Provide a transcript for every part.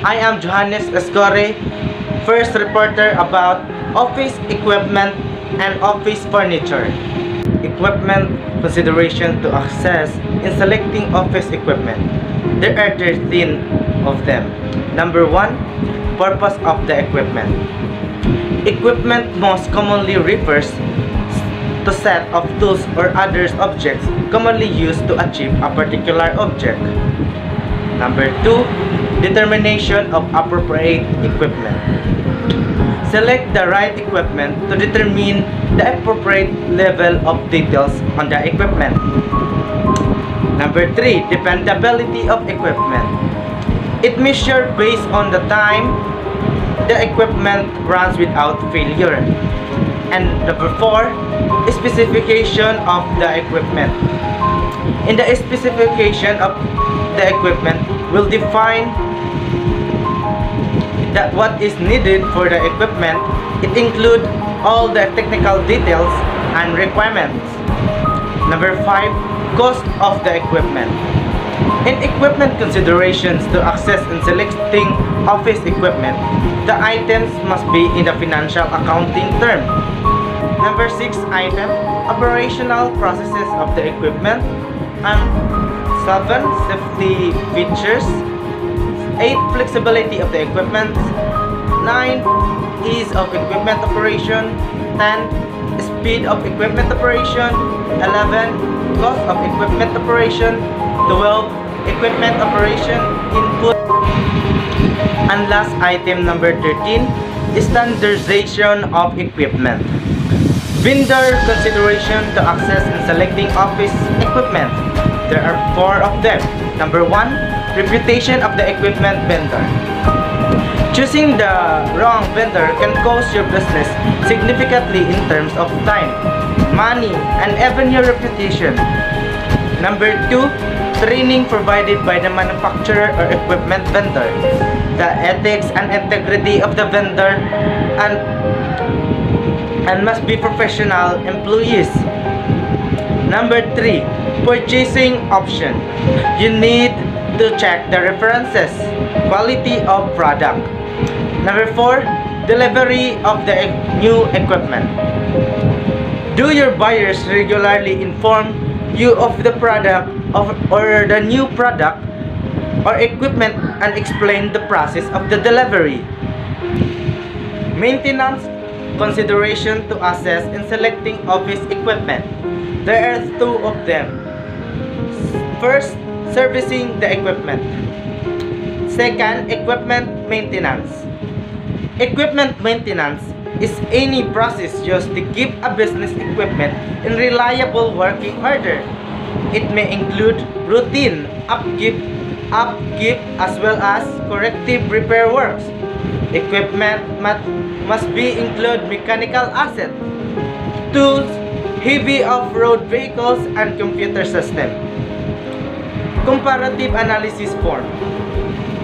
I am Johannes Escore, first reporter about office equipment and office furniture. Equipment consideration to access in selecting office equipment. There are 13 of them. Number 1, purpose of the equipment. Equipment most commonly refers to set of tools or other objects commonly used to achieve a particular object. Number 2, determination of appropriate equipment. Select the right equipment to determine the appropriate level of details on the equipment. Number 3, dependability of equipment. It measures based on the time the equipment runs without failure. And number 4, specification of the equipment. In the specification of the equipment will define that what is needed for the equipment. It includes all the technical details and requirements. Number 5, cost of the equipment. In equipment considerations to access and selecting office equipment, the items must be in the financial accounting term. Number 6 item, operational processes of the equipment. And 7, safety features. 8, flexibility of the equipment. 9, ease of equipment operation. 10, speed of equipment operation. 11, cost of equipment operation. 12, equipment operation input. And last item number 13, standardization of equipment. Vendor consideration to access and selecting office equipment. There are 4 of them. Number 1, reputation of the equipment vendor. Choosing the wrong vendor can cost your business significantly in terms of time, money, and even your reputation. Number 2, training provided by the manufacturer or equipment vendor. The ethics and integrity of the vendor and must be professional employees. Number 3, purchasing option. You need to check the references, quality of product. Number 4, delivery of the new equipment. Do your buyers regularly inform you of the product or the new product or equipment and explain the process of the delivery? Maintenance consideration to assess in selecting office equipment. There are 2 of them. First, servicing the equipment. Second, equipment maintenance. Equipment maintenance is any process used to keep a business equipment in reliable working order. It may include routine upkeep as well as corrective repair works. Equipment must be include mechanical assets, tools, heavy off-road vehicles, and computer system. Comparative analysis form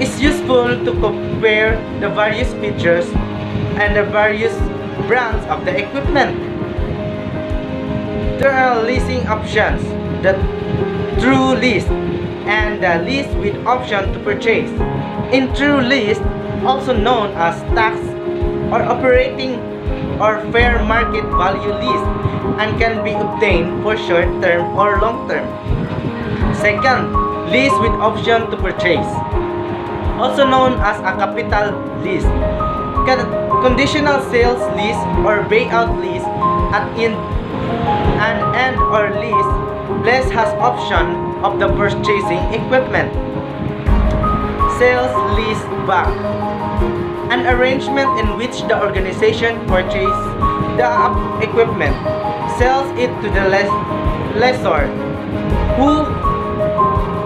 is useful to compare the various features and the various brands of the equipment. There are leasing options, the true lease and the lease with option to purchase. In true lease, also known as tax or operating or fair market value lease, and can be obtained for short term or long term. Second, lease with option to purchase, also known as a capital lease. Conditional sales lease or buyout lease at an end or lease has option of the purchasing equipment. Sales lease back, an arrangement in which the organization purchases the equipment, sells it to the lessor, who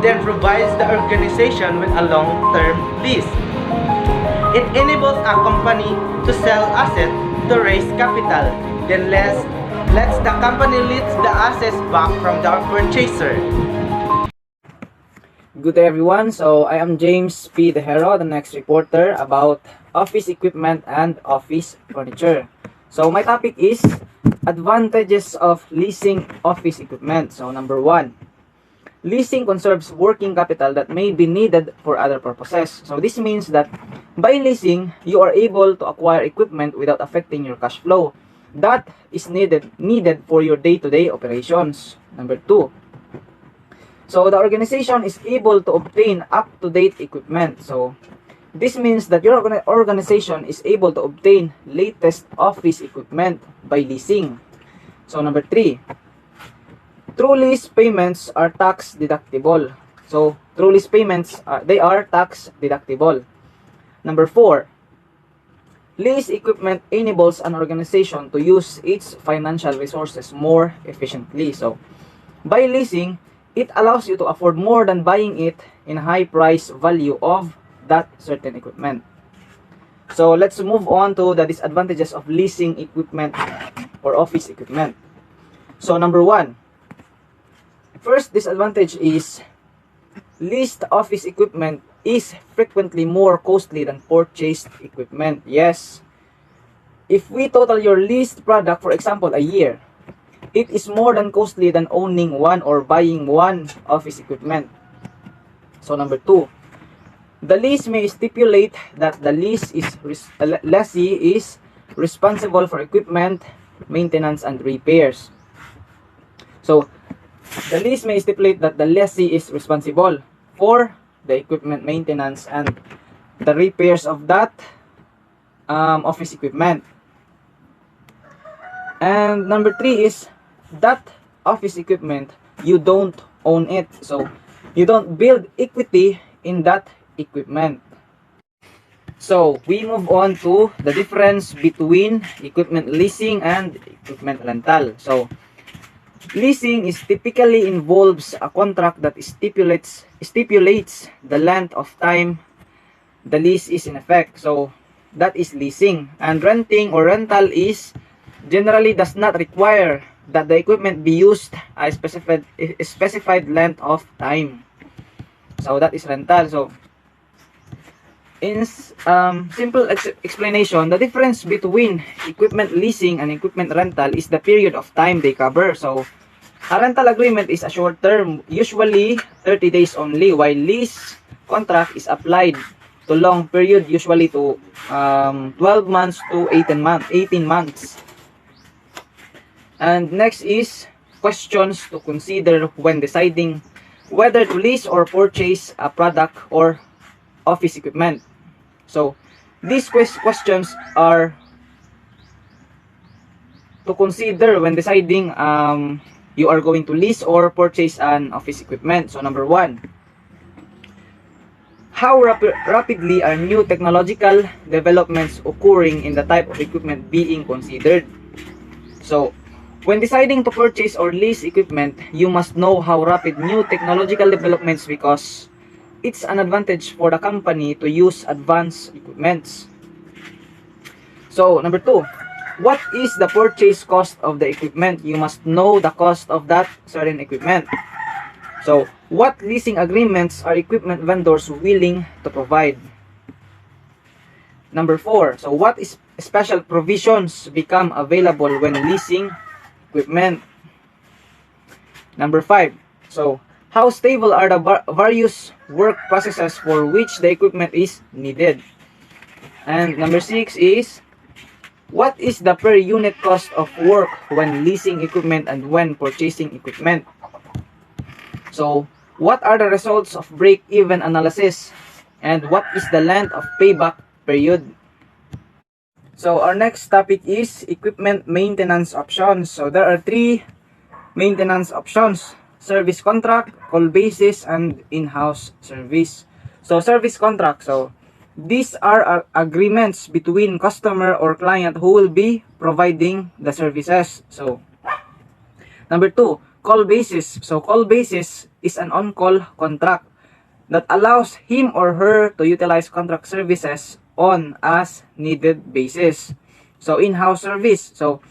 then provides the organization with a long-term lease. It enables a company to sell assets to raise capital, then lets the company lease the assets back from the purchaser. Good day everyone, so I am James P. Dejero, the next reporter about office equipment and office furniture. So my topic is advantages of leasing office equipment. So number 1, leasing conserves working capital that may be needed for other purposes. So this means that by leasing, you are able to acquire equipment without affecting your cash flow. That is needed for your day-to-day operations. Number 2. So the organization is able to obtain up-to-date equipment. So this means that your organization is able to obtain latest office equipment by leasing. So number 3. True lease payments are tax deductible. So true lease payments they are tax deductible. Number 4. Lease equipment enables an organization to use its financial resources more efficiently. So by leasing, it allows you to afford more than buying it in a high price value of that certain equipment. So let's move on to the disadvantages of leasing equipment or office equipment. So number 1. First disadvantage is leased office equipment is frequently more costly than purchased equipment. Yes. If we total your leased product, for example, a year, it is more than costly than owning one or buying one office equipment. So number 2, the lease may stipulate that the lessee is responsible for equipment, maintenance, and repairs. So the lease may stipulate that the lessee is responsible for the equipment maintenance and the repairs of that office equipment. And number 3 is that office equipment, you don't own it. So you don't build equity in that equipment. So we move on to the difference between equipment leasing and equipment rental. So leasing is typically involves a contract that stipulates the length of time the lease is in effect. So that is leasing. And renting or rental is generally does not require that the equipment be used a specified length of time. So that is rental. So in simple explanation, the difference between equipment leasing and equipment rental is the period of time they cover. So a rental agreement is a short term, usually 30 days only, while lease contract is applied to long period, usually to 12 months to 18 months. And next is questions to consider when deciding whether to lease or purchase a product or office equipment. So these questions are to consider when deciding you are going to lease or purchase an office equipment. So number 1, how rapidly are new technological developments occurring in the type of equipment being considered? So when deciding to purchase or lease equipment, you must know how rapid new technological developments, because it's an advantage for the company to use advanced equipments. So number 2, what is the purchase cost of the equipment? You must know the cost of that certain equipment. So what leasing agreements are equipment vendors willing to provide? Number 4, so what is special provisions become available when leasing equipment? Number 5, so how stable are the various work processes for which the equipment is needed? And number 6 is, what is the per unit cost of work when leasing equipment and when purchasing equipment? So what are the results of break-even analysis? And what is the length of payback period? So our next topic is equipment maintenance options. So there are 3 maintenance options: service contract, call basis, and in-house service. So service contract, so these are agreements between customer or client who will be providing the services. So number 2, call basis. So call basis is an on-call contract that allows him or her to utilize contract services on as needed basis. So in-house service. So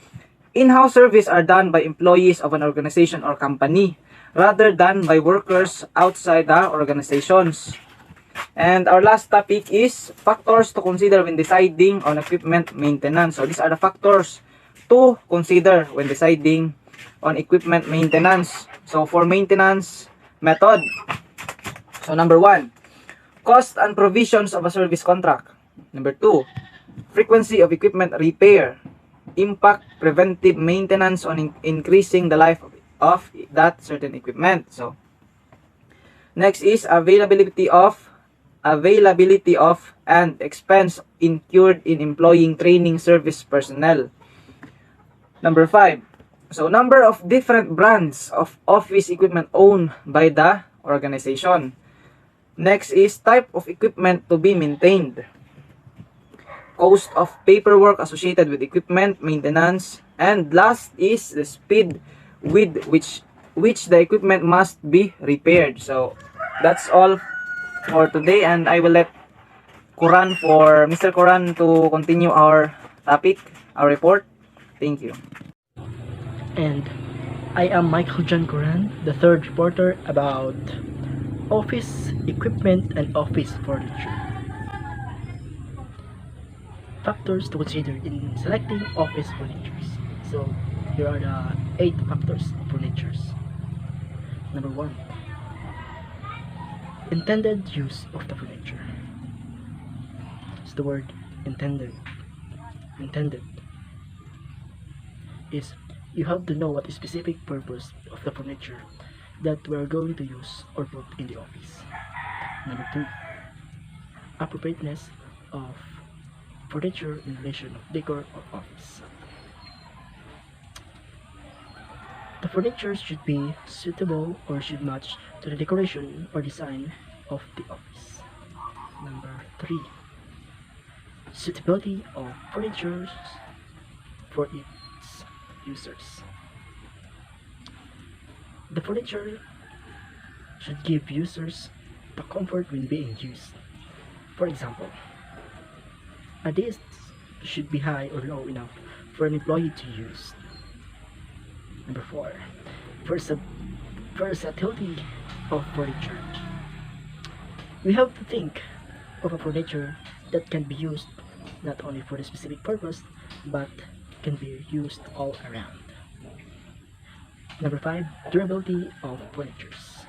in-house service are done by employees of an organization or company rather than by workers outside the organizations. And our last topic is factors to consider when deciding on equipment maintenance. So these are the factors to consider when deciding on equipment maintenance. So for maintenance, method. So number 1, cost and provisions of a service contract. Number 2, frequency of equipment repair. Impact preventive maintenance on increasing the life of that certain equipment. So next is availability of and expense incurred in employing training service personnel. Number 5, so number of different brands of office equipment owned by the organization. Next is type of equipment to be maintained, cost of paperwork associated with equipment maintenance, and last is the speed with which the equipment must be repaired. So that's all for today, and I will let Mr. Coran to continue our topic, our report. Thank you. And I am Michael John Coran, the third reporter about office equipment and office furniture. Factors to consider in selecting office furnitures. So here are the 8 factors of furnitures. Number 1, intended use of the furniture. It's the word intended. Intended is you have to know what is specific purpose of the furniture that we are going to use or put in the office. Number 2, appropriateness of furniture in relation of decor of office. The furniture should be suitable or should match to the decoration or design of the office. Number 3, suitability of furniture for its users. The furniture should give users the comfort when being used. For example, a desk should be high or low enough for an employee to use. Number 4, versatility of furniture. We have to think of a furniture that can be used not only for the specific purpose but can be used all around. Number 5, durability of furnitures.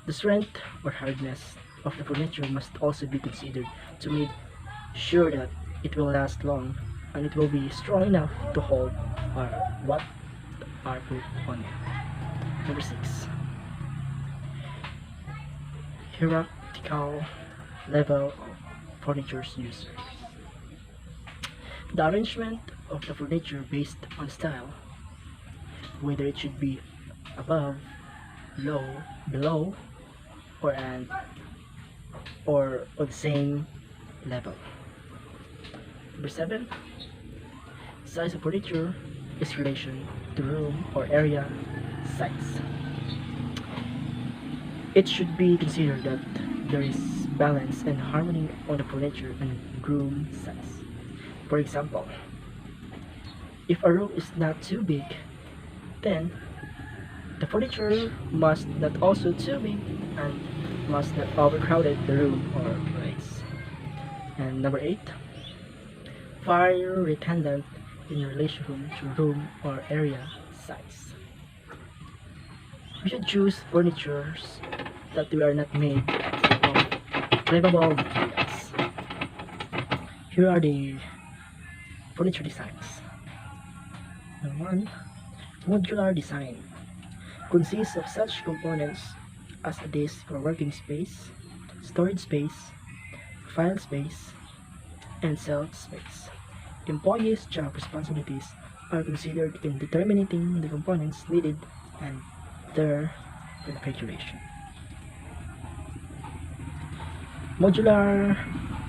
The strength or hardness of the furniture must also be considered to make sure that it will last long and it will be strong enough to hold what are put on it. Number 6, hierarchical level of furniture's users. The arrangement of the furniture based on style, whether it should be above, below, or on the same level. Number 7, size of furniture is relation to room or area size. It should be considered that there is balance and harmony on the furniture and room size. For example, if a room is not too big, then the furniture must not also too big and must not overcrowded the room or place. And number 8, fire retardant in relation to room or area size. We should choose furnitures that we are not made of flammable materials. Here are the furniture designs. Number 1, modular design consists of such components as a desk or working space, storage space, file space, and shelf space. Employees' job responsibilities are considered in determining the components needed and their configuration. Modular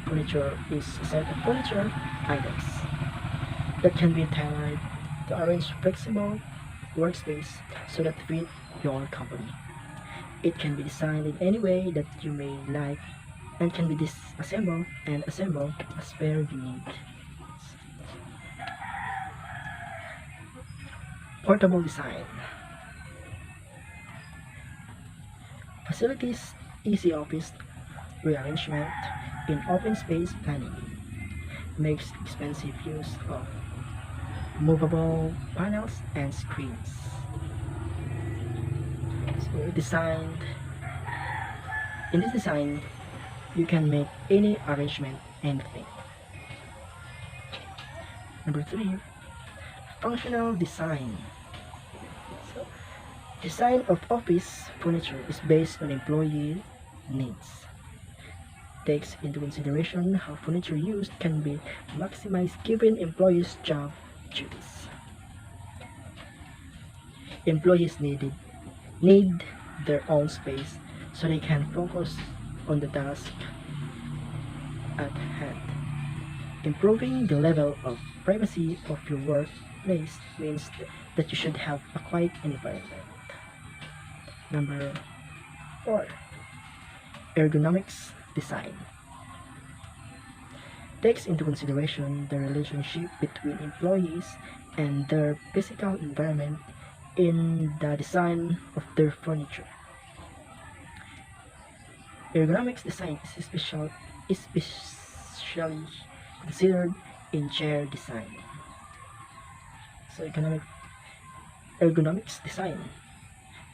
furniture is a set of furniture items that can be tailored to arrange flexible workspace so that fit your company. It can be designed in any way that you may like and can be disassembled and assembled as per you need. Portable design facilities easy office rearrangement in open space planning, makes expensive use of movable panels and screens. designed. In this design, you can make any arrangement anything. Number 3, functional design. So, design of office furniture is based on employee needs. Takes into consideration how furniture used can be maximized given employees' job duties. Employees need their own space so they can focus on the task at hand. Improving the level of privacy of your workplace means that you should have a quiet environment. Number 4, ergonomics design. Takes into consideration the relationship between employees and their physical environment in the design of their furniture. Ergonomics design is especially considered in chair design. So ergonomics design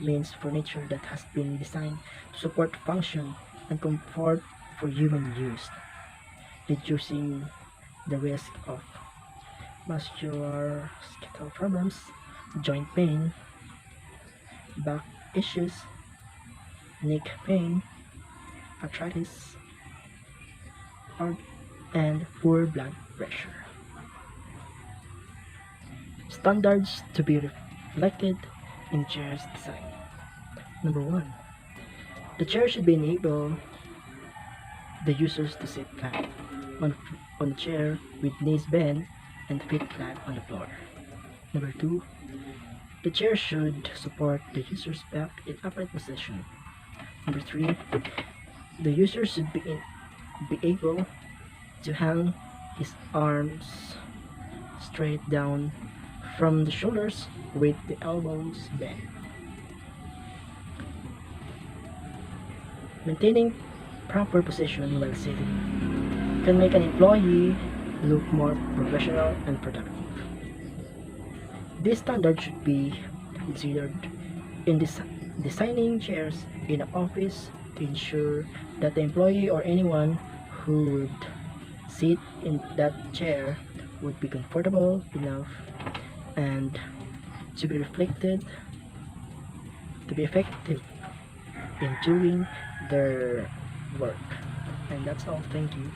means furniture that has been designed to support function and comfort for human use, reducing the risk of musculoskeletal problems, joint pain, back issues, neck pain, arthritis, and poor blood pressure. Standards to be reflected in chairs design. Number 1, the chair should be enable the users to sit flat on a chair with knees bent and feet flat on the floor. Number 2, the chair should support the user's back in upright position. Number 3, the user should be able to hang his arms straight down from the shoulders with the elbows bent. Maintaining proper position while sitting can make an employee look more professional and productive. This standard should be considered in designing chairs in an office to ensure that the employee or anyone who would sit in that chair would be comfortable enough and to be reflected to be effective in doing their work. And that's all. Thank you.